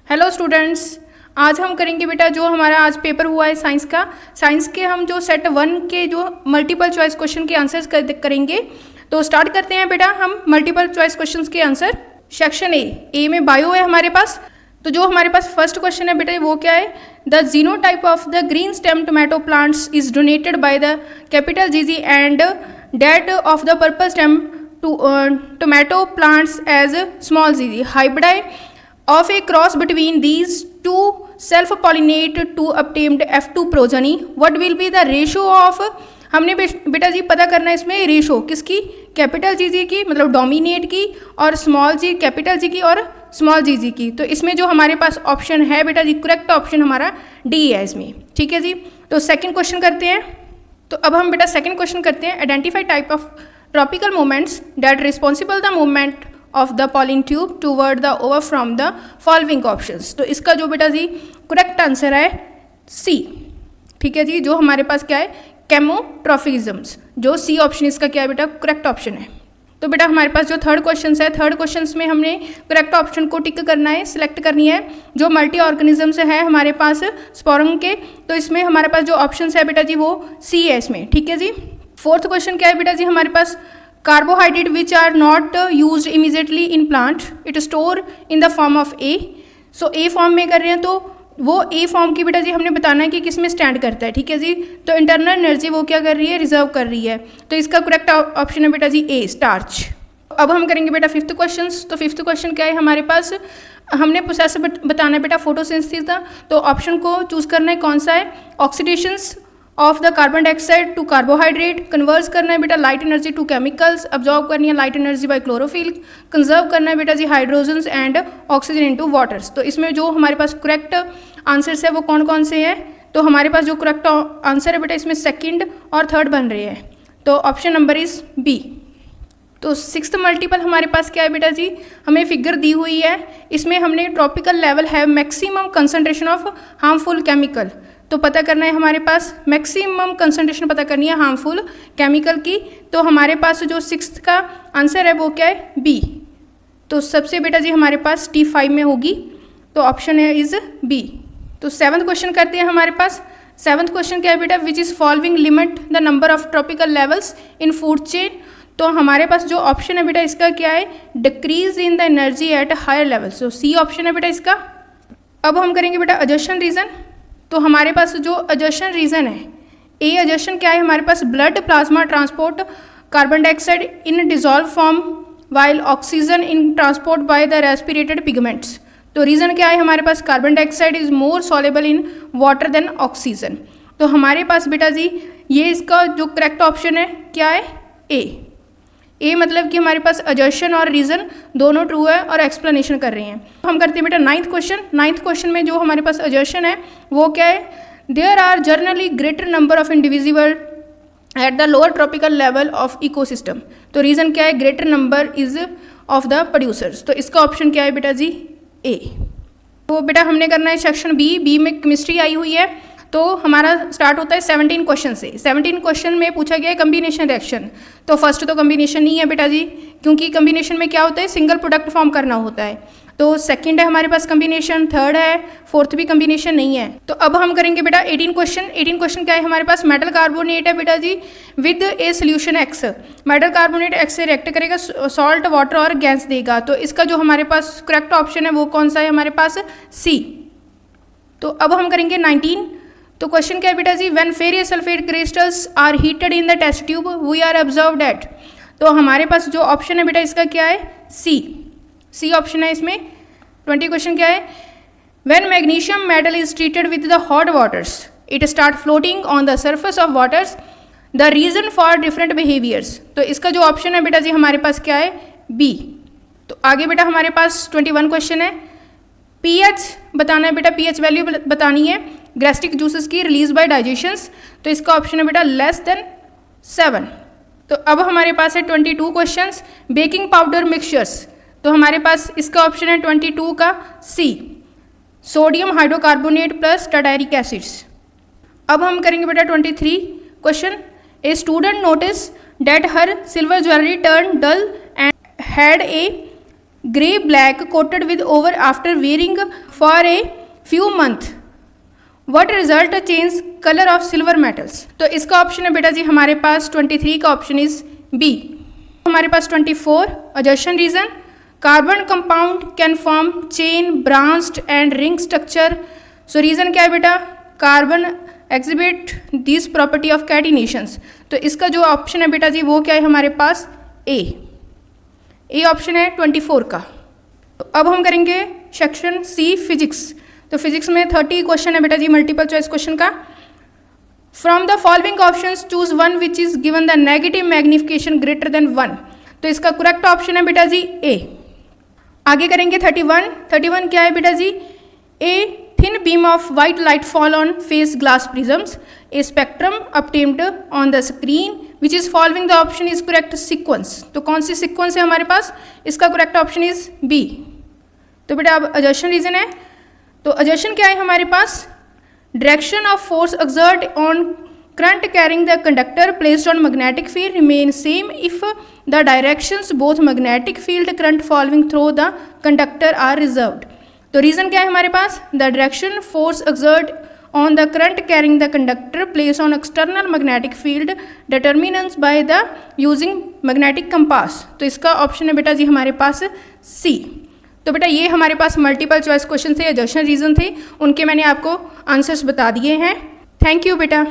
Hello students, आज हम करेंगे बेटा जो हमारा आज पेपर हुआ है साइंस का। साइंस के हम जो सेट 1 के जो मल्टीपल चॉइस क्वेश्चन के आंसर्स करेंगे। तो स्टार्ट करते हैं बेटा हम मल्टीपल चॉइस क्वेश्चंस के आंसर। सेक्शन ए में बायो है हमारे पास। तो जो हमारे पास फर्स्ट क्वेश्चन है बेटा वो क्या है, the genotype of the green stem tomato plants is donated by the capital G G and that of the purple stem tomato plants as small G G hybrid of a cross between these two self-pollinate to obtained F2 progeny. What will be the ratio of, हमने बेटा जी पता करना है इसमें ratio किसकी, capital G जी की मतलब dominate की, और स्मॉल जी कैपिटल जी की और स्मॉल जी जी की। तो इसमें जो हमारे पास ऑप्शन है बेटा जी, करेक्ट ऑप्शन हमारा डी है इसमें। ठीक है जी, तो सेकंड क्वेश्चन करते हैं। तो अब हम बेटा सेकंड क्वेश्चन करते हैं। Identify type of tropical movements that responsible the movement of the pollen tube toward the over from the following options. तो इसका जो बेटा जी करेक्ट आंसर है सी। ठीक है जी, जो हमारे पास क्या है, केमोट्रॉफिज्म्स, जो सी ऑप्शन इसका क्या है बेटा, करेक्ट ऑप्शन है। तो बेटा हमारे पास जो थर्ड क्वेश्चन है, थर्ड क्वेश्चन में हमने करेक्ट ऑप्शन को टिक करना है, सिलेक्ट करनी है। जो मल्टी ऑर्गेनिजम्स है हमारे पास स्पोरम के, तो इसमें हमारे पास जो ऑप्शन है बेटा जी वो सी है इसमें। ठीक है जी, फोर्थ क्वेश्चन क्या है बेटा जी हमारे पास, carbohydrate which are not use immediately in plant it store in the form of A. So A form में कर रहे हैं तो वो ए फॉर्म की बेटा जी हमने बताना है कि किस में स्टैंड करता है। ठीक है जी, तो इंटरनल एनर्जी वो क्या कर रही है, रिजर्व कर रही है। तो इसका करेक्ट ऑप्शन है बेटा जी ए, स्टार्च। अब हम करेंगे बेटा फिफ्थ क्वेश्चन। तो फिफ्थ क्वेश्चन क्या है हमारे पास, हमने प्रोसेस बताना है बेटा फोटोसिंथेसिस का। तो ऑप्शन को चूज करना है कौन सा है, oxidations of the carbon dioxide to carbohydrate, converse करना है बेटा light energy to chemicals, absorb करनी है light energy by chlorophyll, conserve करना है बेटा जी hydrogens and oxygen into waters. तो इसमें जो हमारे पास करेक्ट आंसर्स है वो कौन कौन से हैं, तो हमारे पास जो करेक्ट आंसर है बेटा इसमें सेकंड और थर्ड बन रहे हैं। तो ऑप्शन नंबर इज बी। तो सिक्स्थ मल्टीपल हमारे पास क्या है बेटा जी, हमें फिगर दी हुई है, इसमें हमने ट्रॉपिकल लेवल है maximum concentration of harmful chemical. तो पता करना है हमारे पास मैक्सिमम कंसंट्रेशन पता करनी है हार्मफुल केमिकल की। तो हमारे पास जो सिक्स्थ का आंसर है वो क्या है, बी। तो सबसे बेटा जी हमारे पास T5 में होगी, तो ऑप्शन है इज बी। तो सेवन्थ क्वेश्चन करते हैं हमारे पास। सेवन्थ क्वेश्चन क्या है बेटा, which is following limit the number of tropical levels in food chain. तो हमारे पास जो ऑप्शन है बेटा इसका क्या है, decrease in the energy at higher level. So C option है बेटा इसका। अब हम करेंगे बेटा अजर्शन रीजन। तो हमारे पास जो अजर्शन रीजन है, ए अजर्शन क्या है हमारे पास, blood plasma transport carbon dioxide in dissolve form while oxygen in transport by the respirated pigments. तो रीज़न क्या है हमारे पास, carbon dioxide is more soluble in water than oxygen. तो हमारे पास बेटा जी ये इसका जो करेक्ट ऑप्शन है क्या है, ए मतलब कि हमारे पास अजर्शन और रीज़न दोनों ट्रू है और एक्सप्लेनेशन कर रहे हैं। हम करते हैं बेटा नाइन्थ क्वेश्चन। नाइन्थ क्वेश्चन में जो हमारे पास अजर्शन है वो क्या है, there are generally greater number of individual at the lower tropical level of ecosystem. तो रीज़न क्या है, greater number is of the producers. तो इसका ऑप्शन क्या है बेटा जी, ए। तो बेटा हमने करना है सेक्शन बी में केमिस्ट्री आई हुई है। तो हमारा स्टार्ट होता है 17 क्वेश्चन से। 17 क्वेश्चन में पूछा गया है कम्बिनेशन रिएक्शन। तो फर्स्ट तो कम्बिनेशन नहीं है बेटा जी, क्योंकि कम्बिनेशन में क्या होता है, सिंगल प्रोडक्ट फॉर्म करना होता है। तो सेकंड है हमारे पास कम्बिनेशन, थर्ड है, फोर्थ भी कम्बिनेशन नहीं है। तो अब हम करेंगे बेटा 18 क्वेश्चन। 18 क्वेश्चन क्या है हमारे पास, मेटल कार्बोनेट है बेटा जी with a solution X. Metal carbonate X से रिएक्ट करेगा, सॉल्ट वाटर और गैस देगा। तो इसका जो हमारे पास करेक्ट ऑप्शन है वो कौन सा है हमारे पास, सी। तो अब हम करेंगे 19। तो क्वेश्चन क्या है बेटा जी, when ferrous sulphate crystals are heated in the test tube we are observed at. तो हमारे पास जो ऑप्शन है बेटा इसका क्या है, सी ऑप्शन है इसमें। 20 क्वेश्चन क्या है, when magnesium metal is treated with the hot waters it start floating on the surface of waters, the reason for different behaviours. तो इसका जो ऑप्शन है बेटा जी हमारे पास क्या है, बी। तो आगे बेटा हमारे पास 21 क्वेश्चन है, पीएच बताना है बेटा, पीएच वैल्यू बतानी है गैस्ट्रिक जूसेस की रिलीज बाय डाइजेशंस। तो इसका ऑप्शन है बेटा लेस देन 7। तो अब हमारे पास है 22 क्वेश्चंस, बेकिंग पाउडर मिक्सचर्स। तो हमारे पास इसका ऑप्शन है 22 का C, sodium hydrocarbonate plus tartaric acids. अब हम करेंगे बेटा 23 question, a student notice that her silver jewellery turn dull and had a grey black coated with over after wearing for a few month what result change colour of silver metals. तो इसका option है बेटा जी हमारे पास 23 का option is B. हमारे पास 24 assertion reason, carbon compound can form chain branched and ring structure. So reason क्या है बेटा, carbon exhibit this property of catenations. तो इसका जो ऑप्शन है बेटा जी वो क्या है हमारे पास ए ऑप्शन है 24 का। तो अब हम करेंगे सेक्शन सी फिजिक्स। तो फिजिक्स में 30 क्वेश्चन है बेटा जी मल्टीपल चॉइस क्वेश्चन का। From the following options choose one which is given the negative magnification greater than 1। तो इसका करेक्ट ऑप्शन है बेटा जी ए। आगे करेंगे 31 क्या है बेटा जी, ए thin beam of white light fall on phase glass prisms, a spectrum obtained on the screen which is following the option is correct sequence। तो कौन सी सीक्वेंस है हमारे पास, इसका करेक्ट ऑप्शन इज बी। तो बेटा अब अजर्शन रीजन है, तो अजर्शन क्या है हमारे पास, direction of force exert on current carrying the conductor placed on magnetic field remain same if the directions both magnetic field current following through the conductor are reserved. तो रीजन क्या है हमारे पास, the direction force exert on the current carrying the conductor place on external magnetic field determinants by the using magnetic compass. तो इसका option है बेटा जी हमारे पास सी। तो बेटा ये हमारे पास मल्टीपल चॉइस क्वेश्चन थे, अजर्शन रीजन थे, उनके मैंने आपको आंसर्स बता दिए हैं। थैंक यू बेटा।